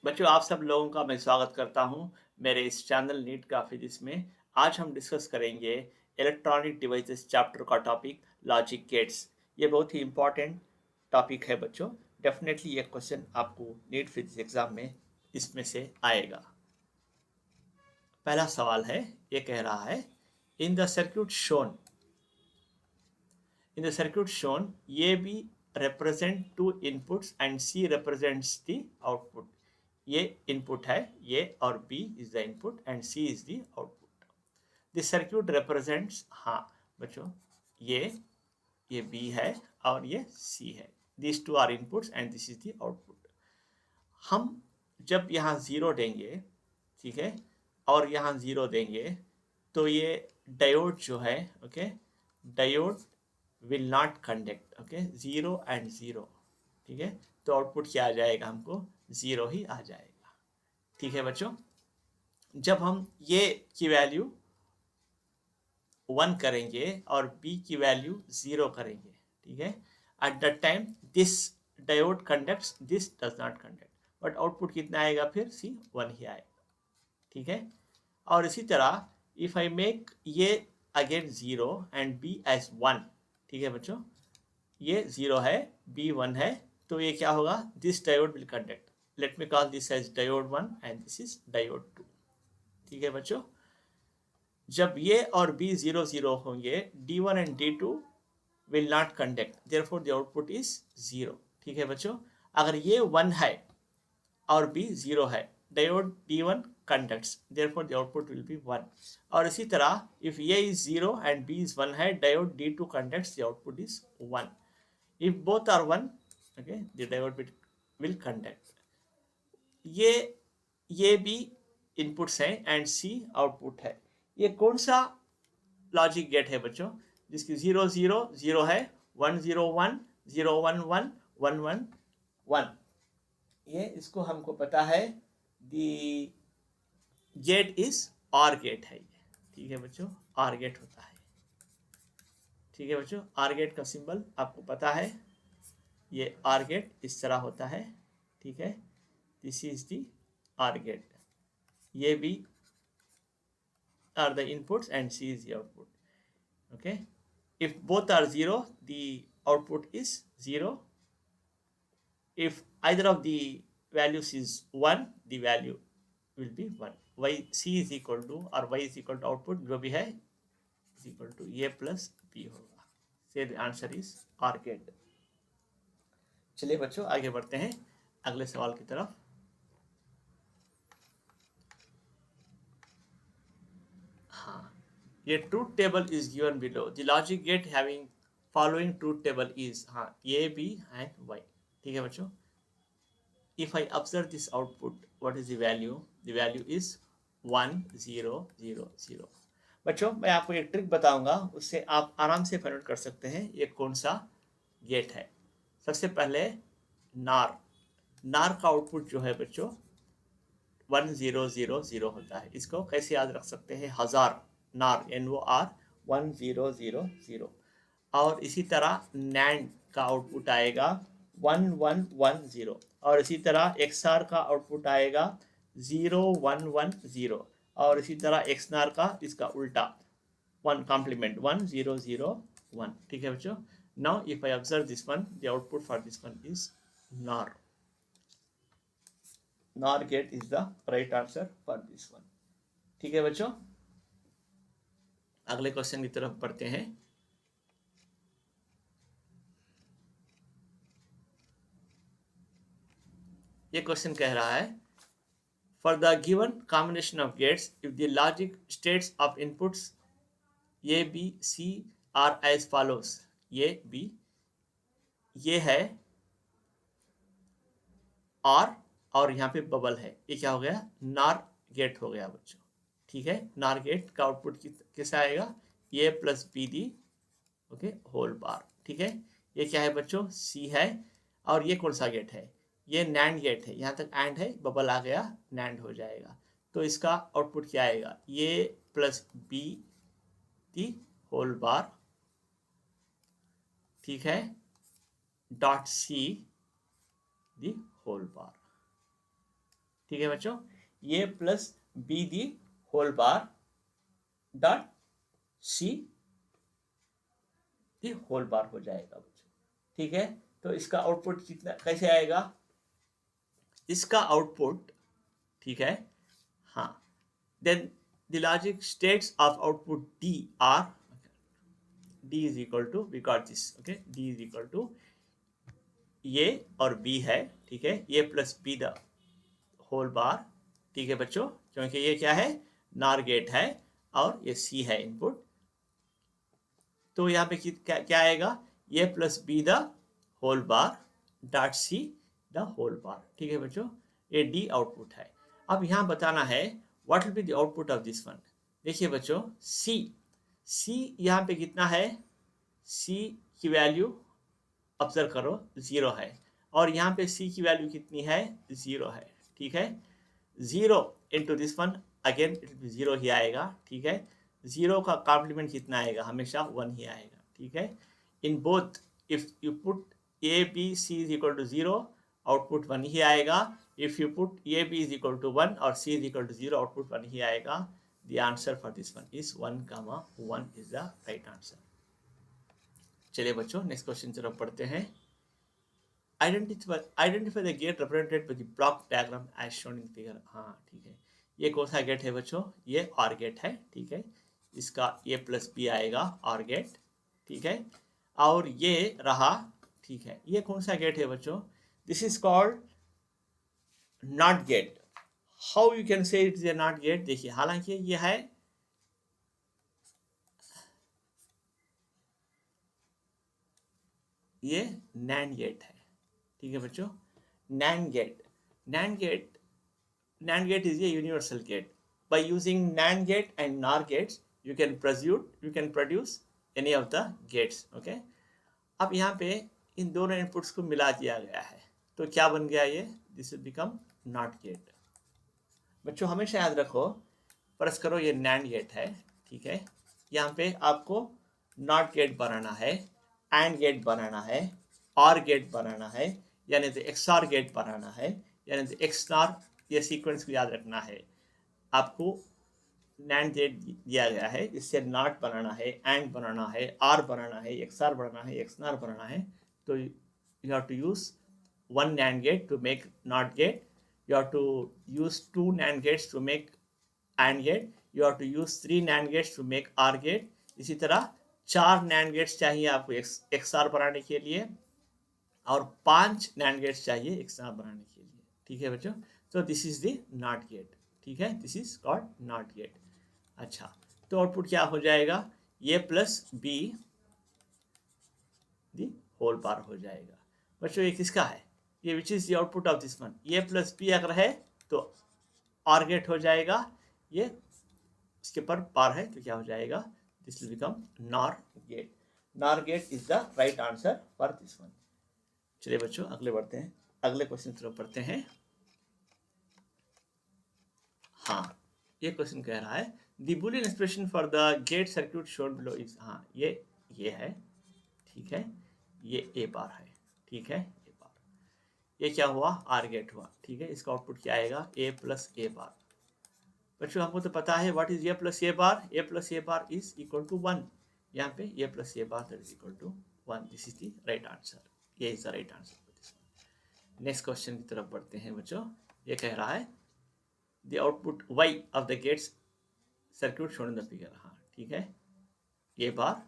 बच्चों, आप सब लोगों का मैं स्वागत करता हूं मेरे इस चैनल नीट का फिजिक्स में। आज हम डिस्कस करेंगे इलेक्ट्रॉनिक डिवाइसेस चैप्टर का टॉपिक लॉजिक गेट्स। ये बहुत ही इंपॉर्टेंट टॉपिक है बच्चों। डेफिनेटली ये क्वेश्चन आपको नीट फिजिक्स एग्जाम में इसमें से आएगा। पहला सवाल है, ये कह रहा है in the circuit shown in the circuit shown AB represent two inputs and C represents the output. ये इनपुट है, ये और B is the input and C is the output. The circuit represents, हाँ बच्चों, ये B है और ये C है. These two are inputs and this is the output. हम जब यहाँ ज़ीरो देंगे, ठीक है, और यहाँ ज़ीरो देंगे तो ये डायोड जो है, okay, diode will not conduct, okay, zero and zero, ठीक है। तो आउटपुट क्या आ जाएगा, हमको ज़ीरो ही आ जाएगा, ठीक है बच्चों। जब हम ये की वैल्यू वन करेंगे और बी की वैल्यू ज़ीरो करेंगे, ठीक है, at the time this diode conducts, this does not conduct, but output कितना आएगा, फिर सी वन ही आएगा, ठीक है। और इसी तरह if I make A again zero and B as one, ठीक है बच्चों, ये ज़ीरो है, बी वन है, तो ये क्या होगा, this diode will conduct. Let me call this as diode one and this is diode two, ठीक है बच्चों। जब ये और बी ज़ीरो ज़ीरो होंगे, D one and D two will not conduct, therefore the output is zero, ठीक है बच्चों। अगर ये वन है और बी ज़ीरो है, diode D one conducts, therefore the output will be 1. और इसी तरह if A is 0 and B is 1 है, diode D2 conducts, the output is 1. If both are 1, okay, the diode will conduct. ये भी inputs हैं and C output है। ये कौन सा लॉजिक गेट है बच्चों, जिसकी 0 0 0 है, 1 0 1 0 1 1 1 1 1। ये इसको हमको पता है, दी गेट इज आर गेट है ये, ठीक है बच्चों, आर गेट होता है, ठीक है बच्चों। आर गेट का सिंबल आपको पता है, ये आर गेट इस तरह होता है, ठीक है। This is the OR gate, A B are the inputs and C is the output, okay. If both are zero, the output is zero. If either of the values is 1, the value will be 1. y c is equal to, or y is equal to output जो भी है, is equal to a plus b होगा। से the answer is OR gate. चलिए बच्चों, आगे बढ़ते हैं अगले सवाल की तरफ। हाँ, ये truth table is given below, the logic gate having following truth table is, हाँ, ए बी एंड वाई, ठीक है बच्चों। If I observe this output, what is the value? The value is 1 0 0 0। बच्चों, मैं आपको एक ट्रिक बताऊंगा, उससे आप आराम से फाइंड आउट कर सकते हैं ये कौन सा गेट है। सबसे पहले नार, नार का आउटपुट जो है बच्चों 1 0 0 0 होता है। इसको कैसे याद रख सकते हैं, हजार, नार NOR 1 0 0 0। और इसी तरह नैंड का आउटपुट आएगा 1 1 1 0। और इसी तरह XR का आउटपुट आएगा 0 1 1 0। और इसी तरह XNAR का इसका उल्टा 1 कॉम्प्लीमेंट 1 0 0 1, ठीक है बच्चों। Now if I observe this one, the output for this one is NOR। NOR gate is the right answer for this one, ठीक है बच्चों। अगले क्वेश्चन की तरफ बढ़ते हैं। ये क्वेश्चन कह रहा है, for the given combination of gates, if the logic states of inputs A B C are as follows. A B, ये है आर, और यहाँ पे बबल है, ये क्या हो गया, नार गेट हो गया बच्चों, ठीक है। नार गेट का आउटपुट कैसे आएगा, A plus B the, okay, whole bar, ठीक है। ये क्या है बच्चों, सी है। और ये कौन सा गेट है, ये नैंड गेट है, यहाँ तक एंड है, बबल आ गया, नैंड हो जाएगा। तो इसका आउटपुट क्या आएगा, A plus B the whole bar, ठीक है, dot C the whole bar, ठीक है बच्चों, A plus B the whole bar dot C the whole bar हो जाएगा बच्चों। ठीक है, तो इसका आउटपुट कितना कैसे आएगा, इसका आउटपुट, ठीक है, हाँ, then the logic states of output D are, D is equal to, we got this, okay, D is equal to A और B है, ठीक है, A plus B the whole bar, ठीक है बच्चों, क्योंकि ये क्या है, नॉर गेट है और ये C है इनपुट, तो यहाँ पे क्या क्या आएगा, A plus B the whole bar dot C the whole bar, ठीक है बच्चों, ये D आउटपुट है। अब यहाँ बताना है what will be the output of this one. देखिए बच्चों, C यहाँ पे कितना है, C की वैल्यू ऑब्जर्व करो 0 है, और यहाँ पे C की वैल्यू कितनी है, 0 है, ठीक है, 0 into this one, again it will 0 ही आएगा, ठीक है, 0 का कॉम्प्लीमेंट कितना आएगा, हमेशा 1 ही आएगा, ठीक है, in both if you put A B C is equal to 0, output 1 ही आएगा, if you put A B is equal to 1 और C is equal to 0, output 1 ही आएगा। The answer for this one is 1, 1 is the right answer. चलिए बच्चों, next question तरफ पढ़ते हैं। Identify the gate represented by the block diagram as shown in figure। हाँ ठीक है, ये कौन सा गेट है बच्चों, ये OR गेट है, ठीक है, इसका A प्लस बी आएगा OR गेट, ठीक है, और ये रहा, ठीक है, ये कौन सा गेट है बच्चों, this is called not gate. How you can say it is a not gate, देखिए, हालांकि ये है, ये NAND गेट है, ठीक है बच्चों, NAND gate, NAND gate, NAND gate is a universal gate. By using NAND gate and NOR gates, you can produce any of the gates. Okay. अब यहाँ पे इन दोनों इनपुट्स को मिला दिया गया है, तो क्या बन गया ये, this will become not gate. बच्चों हमेशा याद रखो, फर्ज करो ये NAND गेट है, ठीक है, यहाँ पे आपको नॉट गेट बनाना है, AND गेट बनाना है, OR गेट बनाना है, यानी तो XOR गेट बनाना है, यानी तो XNOR, ये सीक्वेंस को याद रखना है। आपको NAND गेट दिया गया है, इससे नॉट बनाना है, AND बनाना है, OR बनाना है, XOR बनाना है, XNOR बनाना है, तो you have to use one NAND gate to make NOT gate, you have to use two NAND gates to make AND gate, you have to use three NAND gates to make OR gate, इसी तरह 4 NAND gates चाहिए आपको XOR बनाने के लिए, और 5 NAND gates चाहिए XOR बनाने के लिए, ठीक है बच्चों, तो this is the not gate, ठीक है, this is called not gate. अच्छा, तो आउटपुट क्या हो जाएगा, A plus B the whole bar हो जाएगा। बच्चों ये किसका है, ये which is the output of this one, A plus B अगर है तो ऑर गेट हो जाएगा, ये इसके पर बार है तो क्या हो जाएगा, this will become NOR gate. NOR gate is the right answer for this one. चलिए बच्चों अगले बढ़ते हैं, अगले क्वेश्चन तरफ पढ़ते हैं। हाँ, ये क्वेश्चन कह रहा है the Boolean expression for the gate circuit shown below is, हाँ ये है, ठीक है, ये ए बार है, ठीक है, ए बार, ये क्या हुआ, आर गेट हुआ, ठीक है, इसका आउटपुट क्या आएगा, ए प्लस ए बार। बच्चों हमको तो पता है what is A plus A bar, A plus A bar is equal to 1, यहाँ पे A plus A bar that is equal to 1, this is the right answer, ये is the right answer for this one. Next question की तरफ बढ़ते हैं बच्चों, ये कह रहा है the output y of the gates circuit shown in the figure। हाँ ठीक है, ए बार,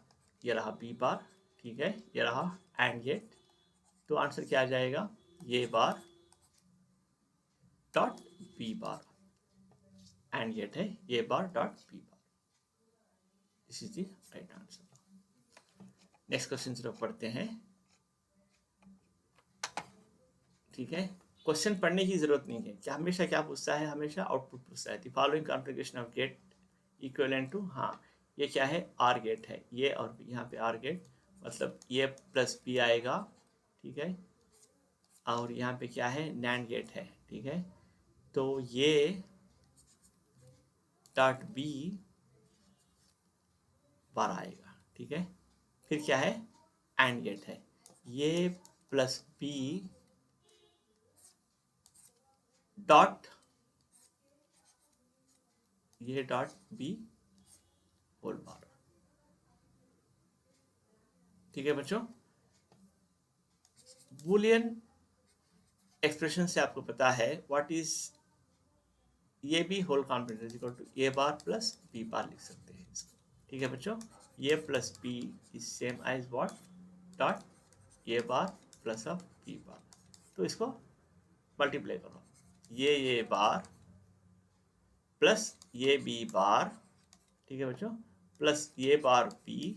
ये रहा बी बार, ठीक है, ये रहा एंड गेट, तो आंसर क्या आ जाएगा, A bar dot B bar, and gate है A bar dot B bar, this is the right answer. Next question सिर्फ पढ़ते हैं, ठीक है, क्वेश्चन पढ़ने की जरूरत नहीं है, क्या हमेशा क्या पूछता है, हमेशा आउटपुट पूछता है, the following configuration of gate equivalent to, हाँ ये क्या है, आर गेट है, ये और यहाँ पे आर गेट, मतलब ये प्लस बी आएगा, ठीक है, और यहाँ पे क्या है, नैंड गेट है, ठीक है, तो ये डॉट बी बार आएगा, ठीक है, फिर क्या है, एंड गेट है, A plus B dot A dot B whole bar. ठीक है बच्चों, बूलियन एक्सप्रेशन से आपको पता है व्हाट इज ये B whole complement equal to A bar plus B bar लिख सकते हैं इसको। ठीक है बच्चों, A plus B is same as what dot A bar plus of B bar. तो इसको मल्टीप्लाई करो, ये bar plus A B bar, ठीक है बच्चों, प्लस ये bar B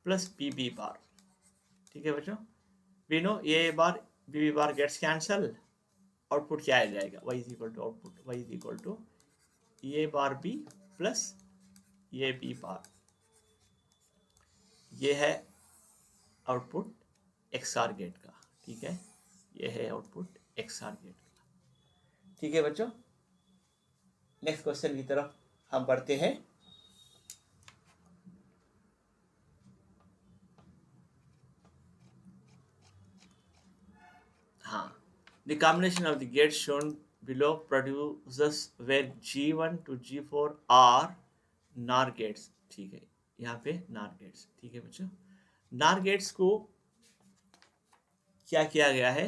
plus B bar. ठीक है बच्चों, we know A bar B bar gets cancel, output क्या आ जाएगा, y is equal to output y is equal to A bar B plus A B bar. ये है output XOR gate का। ठीक है, ये है आउटपुट XOR गेट का। ठीक है बच्चों, नेक्स्ट क्वेश्चन की तरफ हम बढ़ते हैं। हाँ, the combination of the gates shown below produces where G1 to G4 are NOR gates। ठीक है, यहाँ पे NOR gates। ठीक है बच्चों, NOR gates को क्या किया गया है,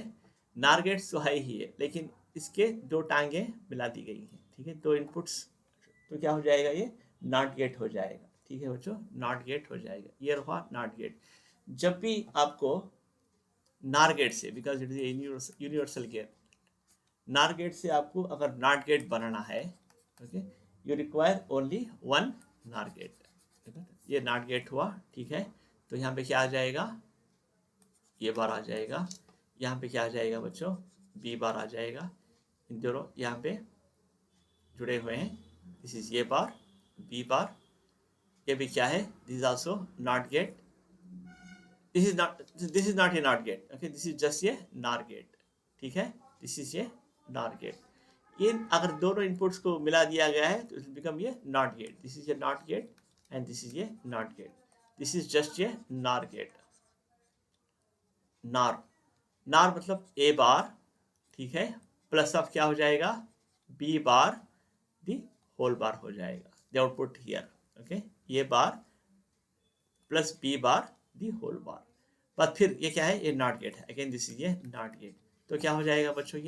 NOR gates तो है ही है, लेकिन इसके दो टांगे मिला दी गई हैं। ठीक है, दो इनपुट्स, तो क्या हो जाएगा, ये NOT गेट हो जाएगा। ठीक है बच्चों, NOT गेट हो जाएगा, ये रहा NOT गेट। जब भी आपको NOR गेट से, because it is universal gate, NOR gate से आपको अगर NOT गेट बनाना है, okay, you require only one NOR gate. ये NOT गेट हुआ। ठीक है, तो यहाँ पे क्या आ जाएगा, ये बार आ जाएगा, यहाँ पे क्या आ जाएगा बच्चों, बी बार आ जाएगा। इन दोनों यहाँ पे जुड़े हुए हैं, दिस इज ये बार बी बार। ये भी क्या है, this also not gate, this is not a not gate, okay, this is just ये नॉर गेट। ठीक है, दिस इज ये नॉर गेट। ये अगर दोनों इनपुट्स को मिला दिया गया है तो इट बिकम ये नॉट गेट। दिस इज ये not gate and this is ये not gate, this is just ये नॉर गेट। नॉर, नॉर मतलब ए बार, ठीक है, प्लस ऑफ क्या हो जाएगा, B bar the whole bar हो जाएगा, द आउटपुट हियर। ओके, ये bar plus B bar the whole bar. But फिर ये क्या है, ये नॉट गेट है, अगेन दिस इज ये नॉट गेट। तो क्या हो जाएगा बच्चों,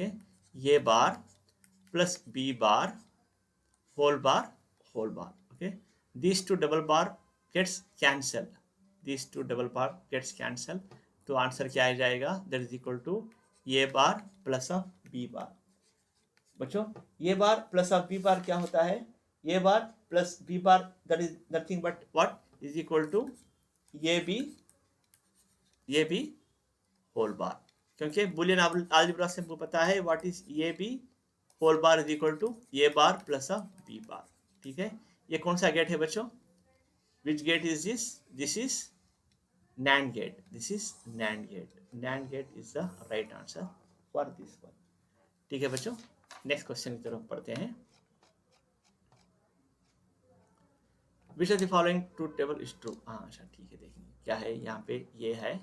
ये bar plus B bar whole bar whole bar. Okay, this two double bar gets cancel, this two double bar gets cancel. तो आंसर क्या आ जाएगा, दैट इज इक्वल टू ये bar plus of B bar. बच्चों, ये bar plus of B bar क्या होता है, ये bar plus B bar that is nothing but what is equal to ये बी होल बार। क्योंकि बुलियन अलजेब्रा से हमको पता है व्हाट इज ये B whole bar is equal to ये bar plus of B bar. ठीक है, ये कौन सा गेट है बच्चों, which gate is this, this is NAND gate, this is NAND gate, NAND gate is the right answer for this one। ठीक है बच्चों, नेक्स्ट क्वेश्चन की तरफ पढ़ते हैं। Which of the following truth table is true. हाँ अच्छा ठीक है, देखिए क्या है, यहाँ पे ये है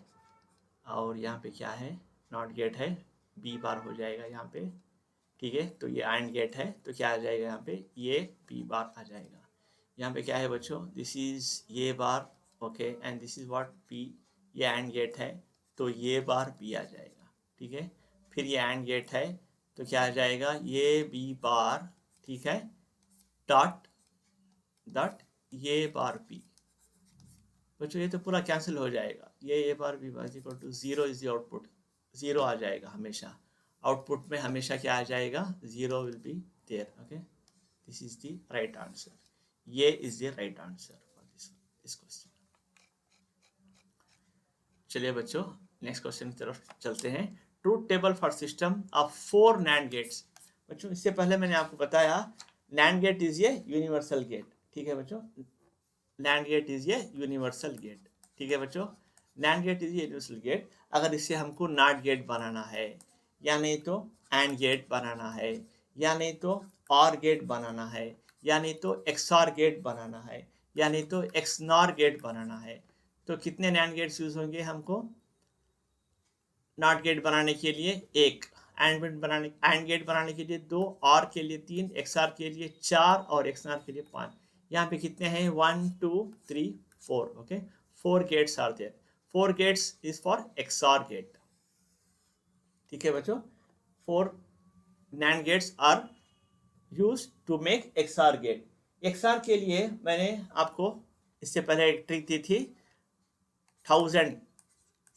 और यहाँ पे क्या है, नॉट गेट है, बी बार हो जाएगा यहाँ पे। ठीक है, तो ये AND गेट है, तो क्या आ जाएगा यहाँ पे, ये बी बार आ जाएगा। यहाँ पे क्या है बच्चों, दिस इज ये bar, okay, and this is what B, ये AND गेट है, तो ये बार बी आ जाएगा। ठीक है, फिर ये AND गेट है, तो क्या आ जाएगा, ये बी बार, ठीक है, डॉट डॉट ये बार बी। बच्चों ये तो पूरा कैंसिल हो जाएगा, ये bar B bar equal to zero is the output, zero आ जाएगा हमेशा, आउटपुट में हमेशा क्या आ जाएगा, zero will be there. Okay, this is the right answer, ये is the right answer for this question. चलिए बच्चों, नेक्स्ट क्वेश्चन की तरफ चलते हैं। Truth table for system of 4 NAND gates. बच्चों इससे पहले मैंने आपको बताया NAND गेट इज ये यूनिवर्सल गेट। ठीक है बच्चों, NAND गेट इज ये यूनिवर्सल गेट। ठीक है बच्चों, NAND गेट इज ये यूनिवर्सल गेट। अगर इससे हमको NOT गेट बनाना है, या नहीं तो AND गेट बनाना है, या नहीं तो OR गेट बनाना है, या नहीं तो XOR गेट बनाना है, या नहीं तो XNOR गेट बनाना है, तो कितने NAND गेट्स यूज होंगे हमको NOT गेट बनाने के लिए, एक। एंड गेट बनाने के लिए 2, और के लिए 3, XOR के लिए 4 और XNOR के लिए 5। यहाँ पे कितने हैं? 1 2 3 4। Okay, 4 gates are there. 4 gates is for XOR gate. ठीक है बच्चों, 4 NAND gates are use to make XOR gate. XOR के लिए मैंने आपको इससे पहले एक ट्रिक दी थी, 1000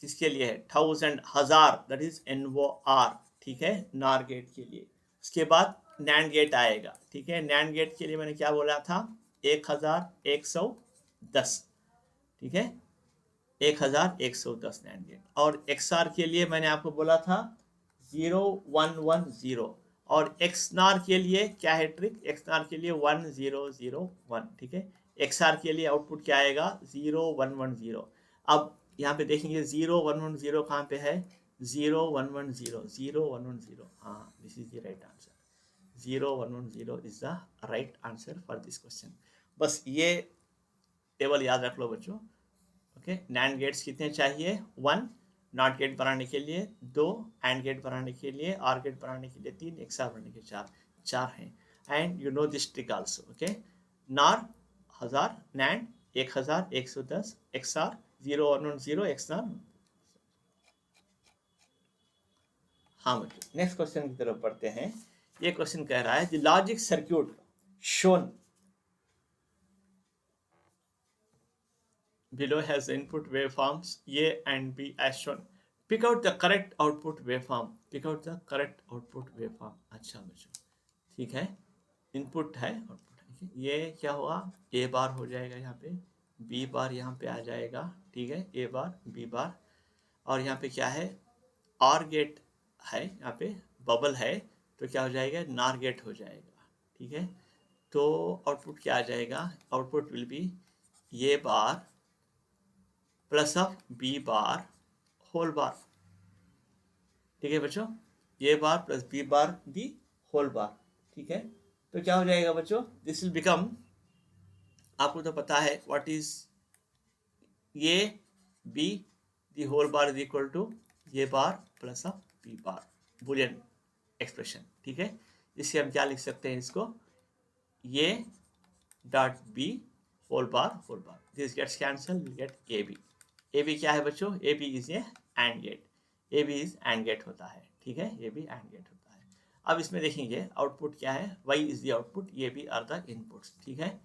किसके लिए है? 1000 हजार, दैट इज NOR। ठीक है, NOR गेट के लिए। उसके बाद NAND गेट आएगा। ठीक है, NAND गेट के लिए मैंने क्या बोला था? 1110। ठीक है, 1110 NAND गेट। और XOR के लिए मैंने आपको बोला था 0110। और XNOR के लिए क्या है ट्रिक? XNOR के लिए 1001। ठीक है, XOR के लिए आउटपुट क्या आएगा? 0110। अब यहाँ पे देखेंगे 0110 कहाँ पे है? 0110। हाँ, this is the right answer. 0110 is the right answer for this question. बस ये टेबल याद रख लो बच्चों। ओके, NAND गेट्स कितने चाहिए? 1 नॉट गेट बनाने के लिए, 2 एंड गेट बनाने के लिए, OR गेट बनाने के लिए 3, XOR बनाने के 4 हैं। And you know this trick also. Okay, NOR 1000, NAND 1110, XOR 0110, XNOR। हाँ बच्चों, नेक्स्ट क्वेश्चन की तरफ बढ़ते हैं। ये क्वेश्चन कह रहा है the logic circuit shown below has input waveforms A and B as shown. Pick out the correct output waveform. Pick out the correct output waveform. अच्छा बच्चों, ठीक है, इनपुट है, आउटपुट है। ये क्या हुआ? A बार हो जाएगा यहाँ पे, B बार यहाँ पे आ जाएगा। ठीक है, A बार B बार। और यहाँ पे क्या है? OR गेट है, यहाँ पे बबल है, तो क्या हो जाएगा? NOR गेट हो जाएगा। ठीक है, तो आउटपुट क्या आ जाएगा? Output will be A bar plus of B bar whole bar. ठीक है बच्चों, A bar plus B bar the whole bar. ठीक है, तो क्या हो जाएगा बच्चों? दिस विल बिकम, आपको तो पता है what is A B the whole bar is equal to A bar plus of B bar, Boolean expression. ठीक है, इससे हम क्या लिख सकते हैं इसको? A dot B whole bar, this gets cancel, will get AB। AB क्या है बच्चों? AB is a AND gate. AB is AND gate होता है। ठीक है, AB एंड गेट होता है। अब इसमें देखेंगे आउटपुट क्या है? Y is the output, AB are the inputs. ठीक है,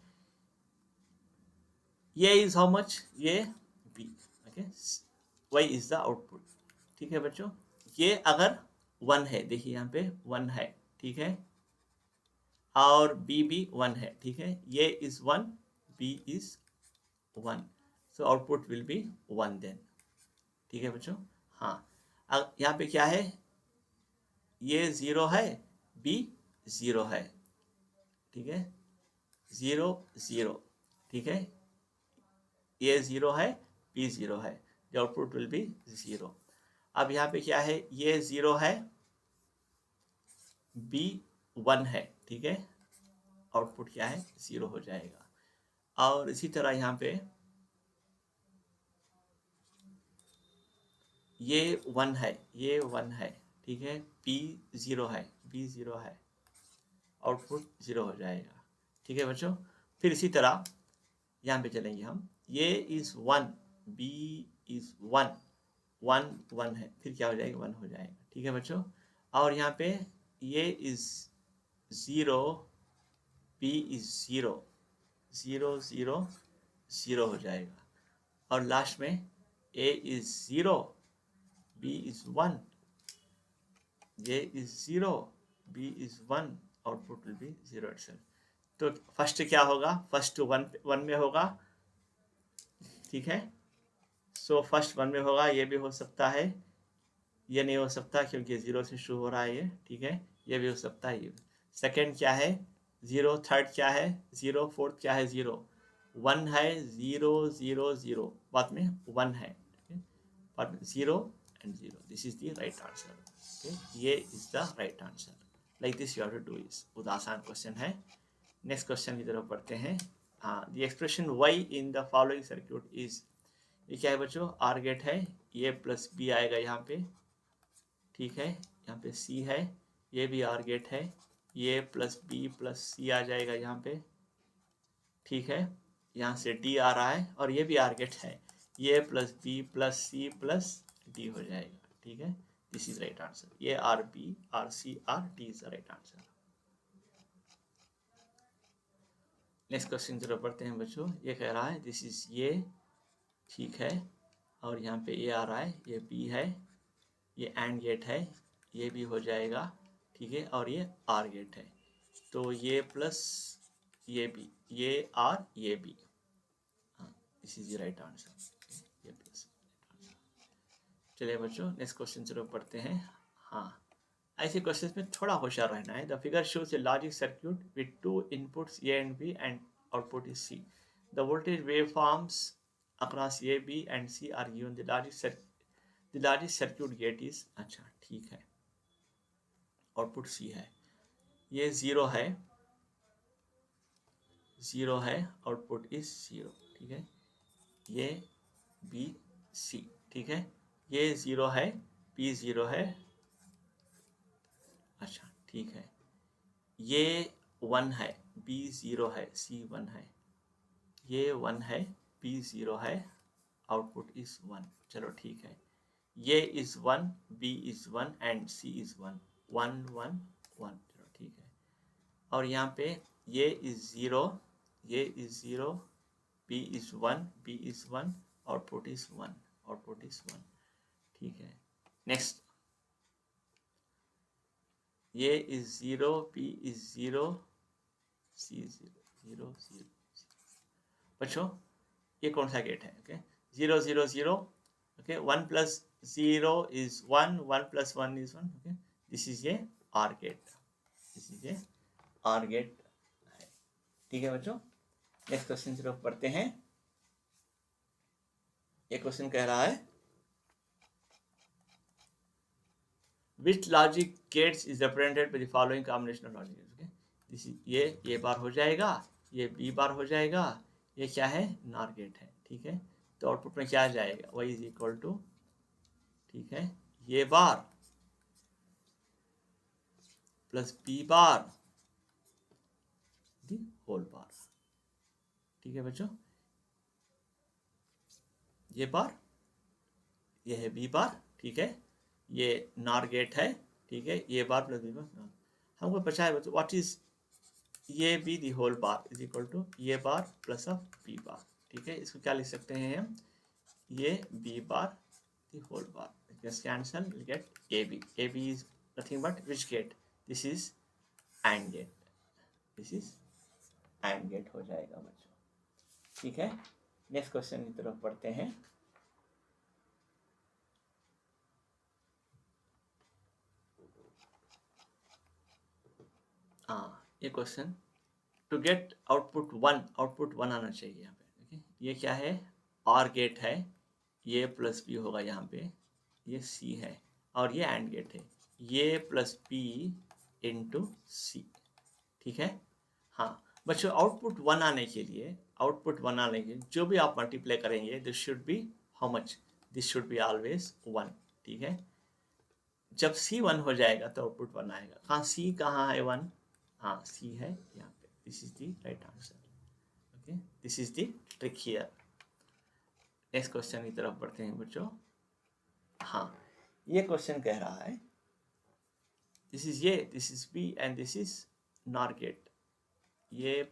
A is how much? A B। Okay, Y is the output. ठीक है बच्चों, ये अगर 1 है, देखिए यहाँ पे 1 है। ठीक है, और B भी 1 है। ठीक है, A is 1, B is 1, so output will be 1 then। ठीक है बच्चों, हाँ, अब यहाँ पे क्या है? ये 0 है, B 0 है। ठीक है, 0 0। ठीक है, ये 0 है, B 0 है, the output will be 0। अब यहाँ पे क्या है? ये 0 है, B 1 है। ठीक है, आउटपुट क्या है? 0 हो जाएगा। और इसी तरह यहाँ पे ये 1 है, ये 1 है। ठीक है, B 0 है, B 0 है, आउटपुट 0 हो जाएगा। ठीक है बच्चों, फिर इसी तरह यहाँ पे चलेंगे हम। ये इज 1, B इज 1, 1 1 है, फिर क्या हो जाएगा? 1 हो जाएगा। ठीक है बच्चों, और यहाँ पे ये इज 0, B इज 0, 0 0 0 हो जाएगा। और लास्ट में A is 0, B is 1, A is 0, B is 1, output will B 0 itself। तो फर्स्ट क्या होगा? फर्स्ट 1 में होगा। ठीक है, सो फर्स्ट 1 में होगा, ये भी हो सकता है, ये नहीं हो सकता क्योंकि 0 से शुरू हो रहा है ये। ठीक है, ये भी हो सकता है। ये सेकेंड क्या है? 0। थर्ड क्या है? 0। फोर्थ क्या है? 0। 1 है, 0 0 0, बाद में 1 है। ठीक है, बाद में 0 and 0, this is the right answer। okay, ये is the right answer। like this you have to do is, बहुत आसान क्वेश्चन है। नेक्स्ट क्वेश्चन की तरफ बढ़ते हैं। हाँ, the expression y in the following circuit is, ये क्या है बच्चों? आर गेट है, a प्लस बी आएगा यहाँ पे। ठीक है, यहाँ पे सी है, ये भी आर गेट है, ये प्लस बी प्लस सी आ जाएगा यहाँ पे, ठीक है। यहाँ से डी आ रहा है और ये भी आर गेट है, A plus B plus C plus D हो जाएगा, ठीक है। This is right answer, A OR B OR C OR D is the right answer. Next question जरूर पढ़ते हैं बच्चों। ये कह रहा है दिस इज ये, ठीक है, और यहाँ पे ए आ रहा है, ये बी है, ये एंड गेट है, ये भी हो जाएगा, ठीक है, और ये आर गेट है, तो ये प्लस ये बी, ये आर ये बी, हाँ this is the right answer, ये प्लस। चलिए बच्चों नेक्स्ट क्वेश्चन जरूर पढ़ते हैं। हाँ, ऐसे क्वेश्चन में थोड़ा होशियार रहना है। The figure shows a logic circuit with two inputs A and B and output is C. The voltage waveforms across A, B and C are given. The largest circuit gate is, अच्छा ठीक है, output C है, ये zero है, zero है, output is zero, ठीक है, ये B C, ठीक है, ये ज़ीरो है, B ज़ीरो है, अच्छा ठीक है, ये वन है, B ज़ीरो है, C वन है, ये वन है, B ज़ीरो है, आउटपुट इज वन, चलो ठीक है, A is one, B is one and C is one, one one one, चलो ठीक है, और यहाँ पे A is zero, A is zero, B is one, B is one, output is one, output is one, ठीक है। Next, A is zero, B is zero, C zero, zero zero, बच्चों ये कौन सा गेट है? Okay, zero zero zero, okay, one plus zero is one, one plus one is one, okay, this is ये are get, this is ये are gate है, ठीक है बच्चों। नेक्स्ट क्वेश्चन सिर्फ पढ़ते हैं। ये क्वेश्चन कह रहा है which logic gates is represented by the following combination of logic gates, okay, this is ये बार हो जाएगा, ये बी बार हो जाएगा, ये क्या है? नॉर गेट है, ठीक है, तो आउटपुट में क्या आ जाएगा? y इज इक्वल टू, ठीक है, ये bar plus B bar the whole bar, ठीक है बच्चों, ये बार, ये है बी बार, ठीक है, ये नॉर गेट है, ठीक है, ये बार प्लस बी बार, हमको पता है बच्चों व्हाट इज ये B the whole bar is equal to ये bar plus of B bar, ठीक है, इसको क्या लिख सकते हैं हम? A B bar the whole bar, just cancel, we get AB. AB is nothing but which gate? This is AND gate. This is AND gate हो जाएगा बच्चों, ठीक है। नेक्स्ट क्वेश्चन की तरफ पढ़ते हैं। हाँ, ये question, to get output one आना चाहिए यहाँ पे, ठीक है, ये क्या है? आर गेट है, ये प्लस बी होगा यहाँ पे, ये सी है, और ये एंड गेट है, ये प्लस बी इंटू सी, ठीक है। हाँ बच्चों, आउटपुट वन आने के लिए जो भी आप मल्टीप्लाई करेंगे this should be how much? This should be always one, ठीक है। जब सी वन हो जाएगा तो आउटपुट वन आएगा। कहाँ सी, कहाँ है वन? हाँ सी है यहाँ पे, this is the right answer, okay, this is the trick here. Next question की तरफ बढ़ते हैं बच्चों। हाँ, ये क्वेश्चन कह रहा है this is A, this is B and this is NOR gate, A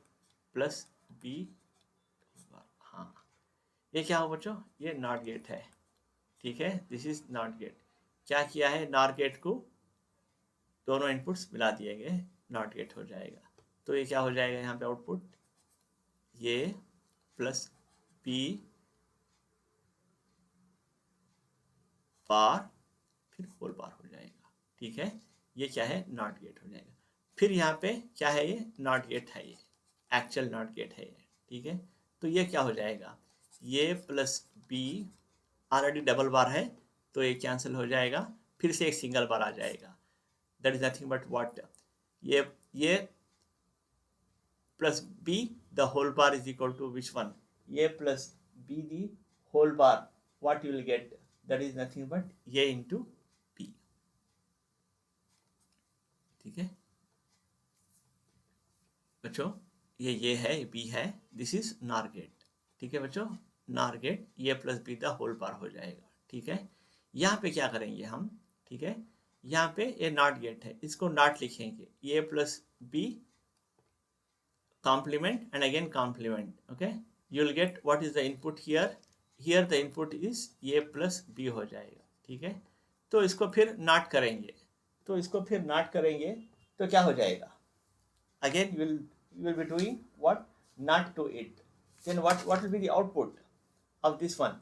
plus B, हाँ ये क्या हो बच्चों? ये नॉट गेट है, ठीक है, दिस इज नॉट गेट। क्या किया है? नॉट गेट को दोनों इनपुट्स मिला दिए गए, नॉट गेट हो जाएगा, तो ये क्या हो जाएगा यहाँ पे आउटपुट? ये प्लस बी बार फिर होल बार हो जाएगा, ठीक है, ये क्या है? नॉट गेट हो जाएगा। फिर यहाँ पे क्या है? ये नॉट गेट है, ये एक्चुअल नॉट गेट है ये, ठीक है, तो ये क्या हो जाएगा? ये प्लस बी ऑलरेडी डबल बार है तो ये कैंसिल हो जाएगा, फिर से एक सिंगल बार आ जाएगा, that is nothing but what? ये plus B the whole bar is equal to which one? ये plus B the whole bar, what you will get? That is nothing but ये इंटू बी, ठीक है बच्चों, ये है, बी है, this is NOR gate. ठीक है बच्चों, nor gate A plus B the whole bar हो जाएगा। ठीक है, यहाँ पे क्या करेंगे हम, ठीक है, यहाँ पे ये नॉट गेट है, इसको नॉट लिखेंगे, A plus B complement and again complement. Okay, you will get what is the input here. Here the input is a plus b हो जाएगा। ठीक है, तो इसको फिर नॉट करेंगे, तो इसको फिर नॉट करेंगे तो क्या हो जाएगा, again you will be doing what, not to it, then what will be the output of this one,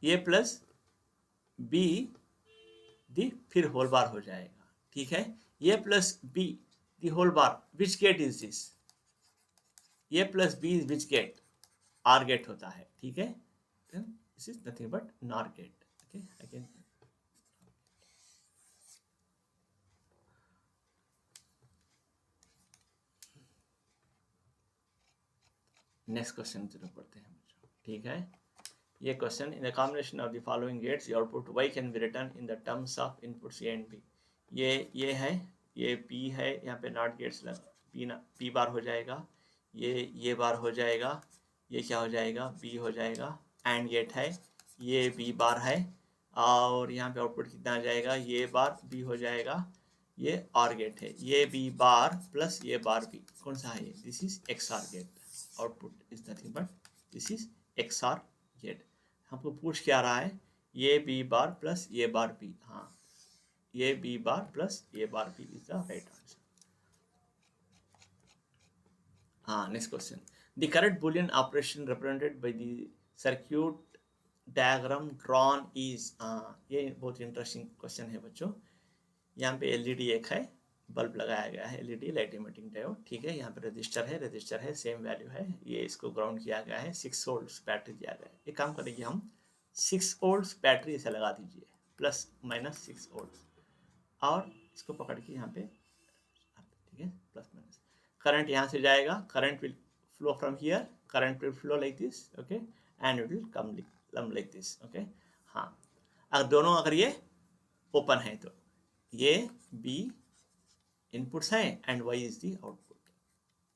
a plus b दी फिर होल बार हो जाएगा। ठीक है, a plus B the whole bar, which gate is this, a plus B is which gate, OR gate होता है। ठीक है, this is nothing but NOR gate. Okay, again next question जरूर पढ़ते हैं। ठीक है, ये question, in the combination of the following gates your output y can be return in the terms of inputs a and b। ये है, ये p है, यहाँ पे नॉट गेट्स p बार हो जाएगा, ये बार हो जाएगा, ये क्या हो जाएगा, b हो जाएगा, एंड गेट है, ये b बार है, और यहाँ पे आउटपुट कितना आ जाएगा, ये बार b हो जाएगा, ये आर गेट है, ये b बार प्लस ये बार b, कौन सा है ये, this is XOR gate. Output is nothing but this is XOR gate. हमको पूछ क्या रहा है, ये बी बार प्लस ये बार बी, हाँ, ये बी बार प्लस ये bar B is the right answer. हाँ, next question, the correct Boolean operation represented by the circuit diagram drawn is, ये बहुत इंटरेस्टिंग क्वेश्चन है बच्चों। यहाँ पे एलईडी एक है, बल्ब लगाया गया है, एलईडी लाइट इमिटिंग डायोड। ठीक है, यहाँ पे रजिस्टर है, सेम वैल्यू है, ये इसको ग्राउंड किया गया है, 6 वोल्ट्स बैटरी दिया गया है। एक काम करेंगे हम, 6 वोल्ट्स बैटरी इसे लगा दीजिए, प्लस माइनस 6 वोल्ट्स, और इसको पकड़ के यहाँ पे, ठीक है, प्लस माइनस, करंट यहाँ से जाएगा, current will flow from here, current will flow like this, okay, and it will come like this. Okay, हाँ, अगर दोनों अगर ये ओपन है तो ये बी इनपुट्स हैं and y is the output.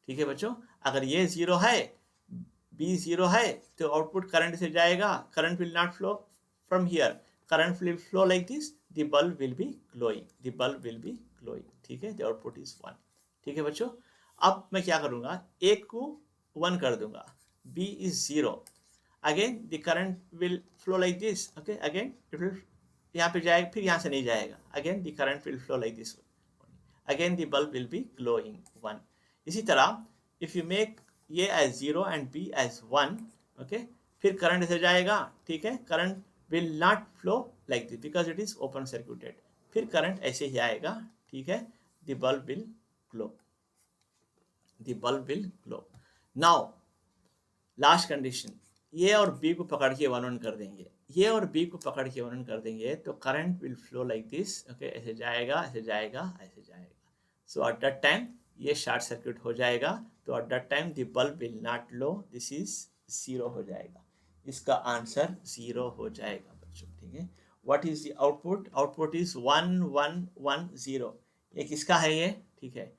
ठीक है बच्चों, अगर ये 0 है, b 0 है, तो आउटपुट करंट से जाएगा, current will not flow from here, current will flow like this, the bulb will be glowing, ठीक है, द आउटपुट इज 1। ठीक है बच्चों, अब मैं क्या करूंगा, a को 1 कर दूंगा, b is 0, again the current will flow like this, okay, again it will यहाँ पे जाएगा, फिर यहाँ से नहीं जाएगा, again the current will flow like this, again the bulb will be glowing 1। इसी तरह if you make a as 0 and b as 1, okay, फिर करंट से जाएगा, ठीक है, current will not flow like this because it is open circuited, फिर current ऐसे ही आएगा, ठीक है, the bulb will glow। now last condition, A और बी को पकड़ के 1 कर देंगे, ये और बी को पकड़ के 1 कर देंगे, तो current will flow like this, okay, ऐसे जाएगा, ऐसे जाएगा, ऐसे जाएगा। सो एट दैट टाइम ये शॉर्ट सर्किट हो जाएगा, तो at that time the bulb will not low, this is 0 हो जाएगा, इसका आंसर 0 हो जाएगा बच्चों। ठीक है, what is the output, output is 1 1 1 0, ये किसका है ये, ठीक है,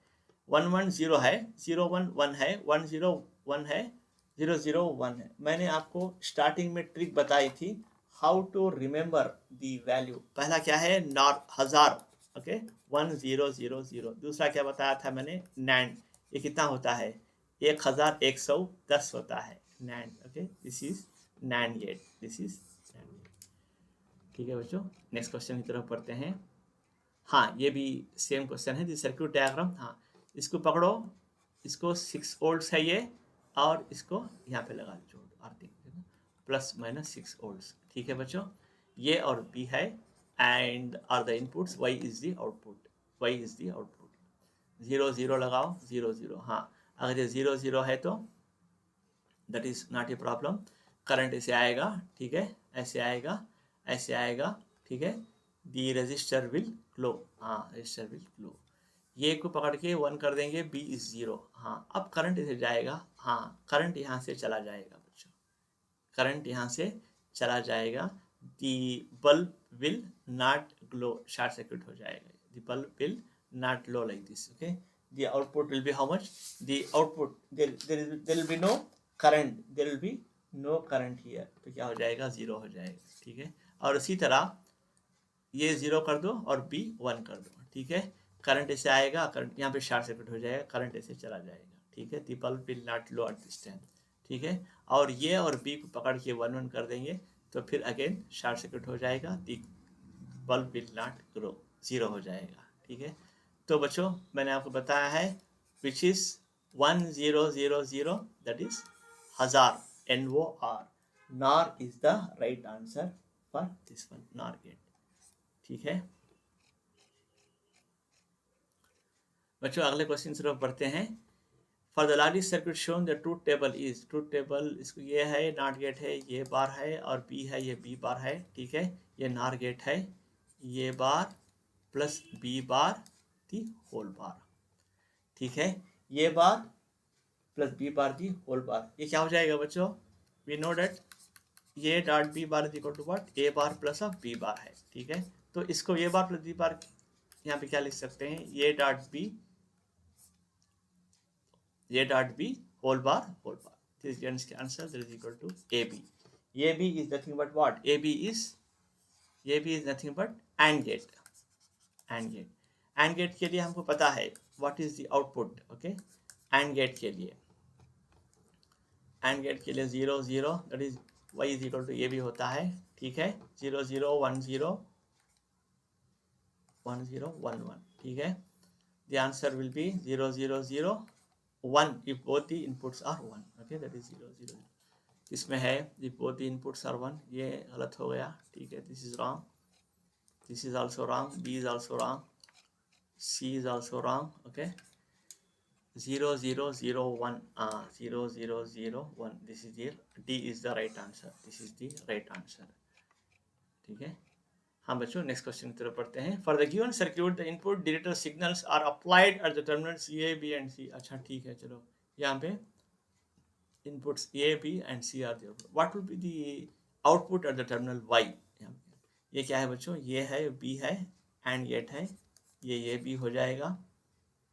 1 1 0 है, 0 1 1 है, 1 0 1 है, 0 0 1 है। मैंने आपको स्टार्टिंग में ट्रिक बताई थी, how to remember the value. पहला क्या है, नॉट हजार, ओके, 1 0 0 0। दूसरा क्या बताया था मैंने, नैंड, ये कितना होता है, 1110 होता है, NAND, okay, this is NAND gate, this is NAND gate. ठीक है बच्चों, नेक्स्ट क्वेश्चन की तरफ पढ़ते हैं। हाँ, ये भी सेम क्वेश्चन है, दिस सर्क्यूट डायग्राम। हाँ, इसको पकड़ो, इसको 6 वोल्ट्स है ये, और इसको यहाँ पे लगा दो, आरती प्लस माइनस 6 वोल्ट्स। ठीक है बच्चों, ये और बी है, and are the inputs, y is the output, 0 0 लगाओ, 0 0। हाँ, अगर ये 0 0 है तो that is not a problem, current ऐसे आएगा, ठीक है, ऐसे आएगा, ऐसे आएगा, ठीक है, दी रजिस्टर विल ग्लो, हाँ, रजिस्टर विल ग्लो। ये को पकड़ के 1 कर देंगे, b इज 0। हाँ, अब करंट इसे जाएगा, हाँ, करंट यहाँ से चला जाएगा बच्चों, करंट यहाँ से चला जाएगा, दी bulb will not glow, short circuit हो जाएगा. The bulb will not glow like this. Okay, the output will be how much? The output, there will be no current, there will be no current here. तो क्या हो जाएगा? 0 हो जाएगा. ठीक है. और इसी तरह ये 0 कर दो और B 1 कर दो. ठीक है. करंट ऐसे आएगा, करंट यहाँ पे शॉर्ट सर्किट हो जाएगा, करंट ऐसे चला जाएगा. ठीक है. The bulb will not glow at this time. ठीक है. और ये और B को पकड़ के 1 1 कर देंगे तो फिर अगेन शॉर्ट सर्किट हो जाएगा. The bulb will not glow, 0 हो जाएगा. ठीक है. तो बच्चों मैंने आपको बताया है which is 1000, that is 1000, NOR. NOR is the right answer for this one, NOR gate. ठीक है बच्चों. अगले क्वेश्चन सिर्फ पढ़ते हैं. For the largest circuit shown the truth table is, truth table इसको ये है, नॉट गेट है, ये बार है, और बी है, ये बी बार है. ठीक है. ये नॉर गेट है, ये bar plus B bar the whole bar. ठीक है. ये bar plus B bar the whole bar. ये क्या हो जाएगा बच्चों? वी नो डेट ये dot B bar is equal to what? A bar plus of B bar है. ठीक है. तो इसको ए बार प्लस बी बार यहाँ पे क्या लिख सकते हैं? A dot B, A dot B whole bar whole bar. This is the answer, that is equal to AB. AB is nothing but what? AB is nothing but AND gate. AND gate. AND gate के लिए हमको पता है what is the output. Okay. AND gate के लिए, AND gate के लिए 0 0, that is Y is equal to AB होता है. ठीक है. 0 0 1 0 1 0 1 1. ठीक है. The answer will be 0 0 0 1 if both the inputs are 1. Okay, that is 0 0. इसमें है if both the inputs are 1. ये गलत हो गया. ठीक है. This is wrong. This is also wrong. B is also wrong. C is also wrong. Okay. 0 0 0 1. 0 0 0 1. This is here. D is the right answer. This is the right answer. ठीक है. हाँ बच्चों, नेक्स्ट क्वेश्चन की तरफ पढ़ते हैं. For the given circuit the input digital signals are applied at the terminals A B and C. अच्छा ठीक है. चलो यहाँ पे inputs A B and C are the output. What will be the output at the terminal Y? ये क्या है बच्चों? ये है, बी है, एंड गेट है, ये बी हो जाएगा.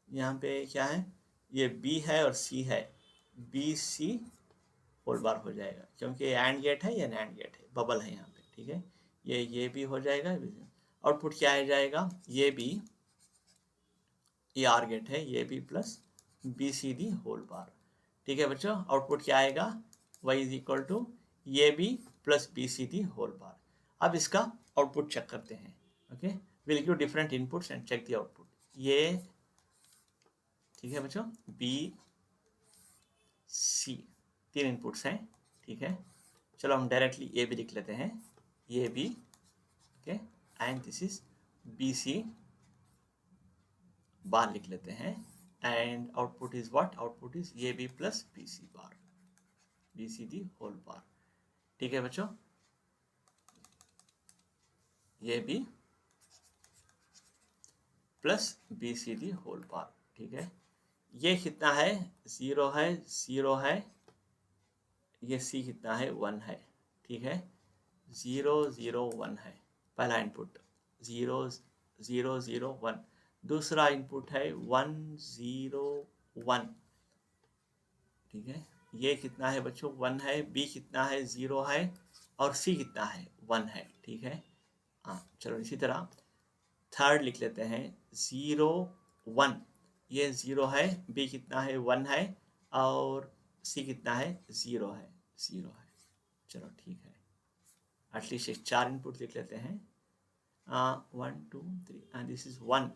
यहाँ पे क्या है? ये बी है और सी है, बी सी होल बार हो जाएगा क्योंकि ये एंड गेट है, ये नैंड गेट है, बबल है यहाँ पे. ठीक है. ये भी हो जाएगा. आउटपुट क्या आ जाएगा? ये बी, ये आर गेट है, A B plus B C D whole bar. ठीक है बच्चों. आउटपुट क्या आएगा? y इज इक्वल टू ये B plus B C D whole bar. अब इसका आउटपुट चेक करते हैं. Okay. Will give different inputs and check the output. ये ठीक है बच्चों. बी सी 3 इनपुट्स हैं. ठीक है. चलो हम डायरेक्टली ए बी लिख लेते हैं. ये B. Okay. And this is B C bar लिख लेते हैं. And output is what? Output is ये B plus B C bar, B C D whole bar. ठीक है बच्चों. ये B plus B C D whole bar. ठीक है. ये कितना है? 0 है, 0 है. ये सी कितना है? 1 है. ठीक है. 0 0 1 है पहला इनपुट. 0 0 0 1. दूसरा इनपुट है 1 0 1. ठीक है. ये कितना है बच्चों? 1 है. बी कितना है? 0 है. और सी कितना है? 1 है. ठीक है. हाँ चलो इसी तरह थर्ड लिख लेते हैं. 0 1. ये 0 है, बी कितना है? 1 है, और सी कितना है? 0 है. 0 है. चलो ठीक है. एटलीस्ट 4 इनपुट लिख लेते हैं. 1 2 3 एंड दिस इज 1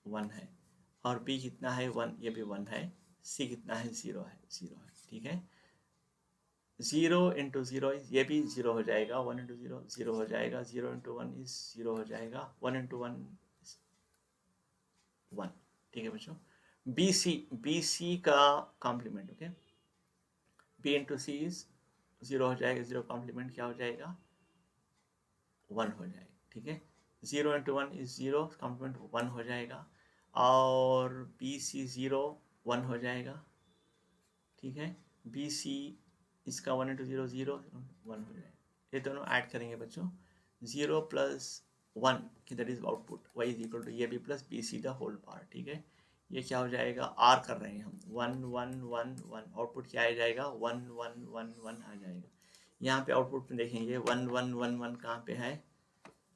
1 है, और बी कितना है? 1. ये भी 1 है. सी कितना है? 0 है. 0 है. ठीक है. 0 इंटू 0 ये भी 0 हो जाएगा. 1 इंटू 0 0 हो जाएगा. 0 इंटू 1 इज 0 हो जाएगा. 1 इंटू 1 1. ठीक है बच्चों. बी सी का complement. Okay. B into C is 0 हो जाएगा. 0 कॉम्प्लीमेंट क्या हो जाएगा? 1 हो जाएगा. ठीक है. 0 इंटू 1 इज 0, कॉम्प्लीमेंट 1 हो जाएगा. और बी सी 0 1 हो जाएगा. ठीक है. बी सी इसका 1 इंटू 0 0 1 हो जाएगा. ये दोनों ऐड करेंगे बच्चों. 0 प्लस 1 कि that is output y is equal to A B plus B C the whole part, ठीक है। ये क्या हो जाएगा, आर कर रहे हैं हम, 1 1 1 1, आउटपुट क्या आ जाएगा, 1 1 1 1 आ जाएगा। यहाँ पे आउटपुट में देखेंगे 1 1 1 1 कहाँ पे है,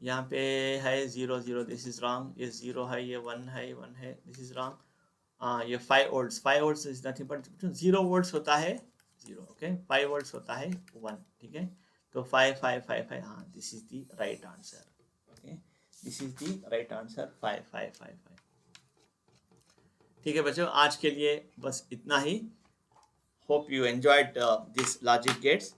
यहाँ पे है 0 0, दिस इज रॉन्ग, ये 0 है, ये 1 है, 1 है, दिस इज रॉन्ग। ये 5 volts, 5 volts is nothing but 0 volts होता है 0, ओके, 5 वोल्ट्स होता है 1, ठीक है। तो 5 5 5 5, हाँ this is the right answer, okay, this is the right answer 5 5 5 5। ठीक है बच्चों, आज के लिए बस इतना ही। Hope you enjoyed this logic gates.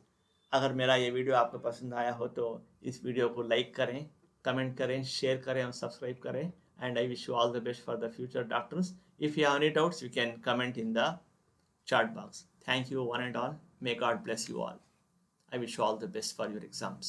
अगर मेरा ये वीडियो आपको पसंद आया हो तो इस वीडियो को लाइक करें, कमेंट करें, शेयर करें और सब्सक्राइब करें। And I wish you all the best for the future doctors. If you have any doubts you can comment in the chat box. Thank you one and all. May God bless you all. I wish you all the best for your exams.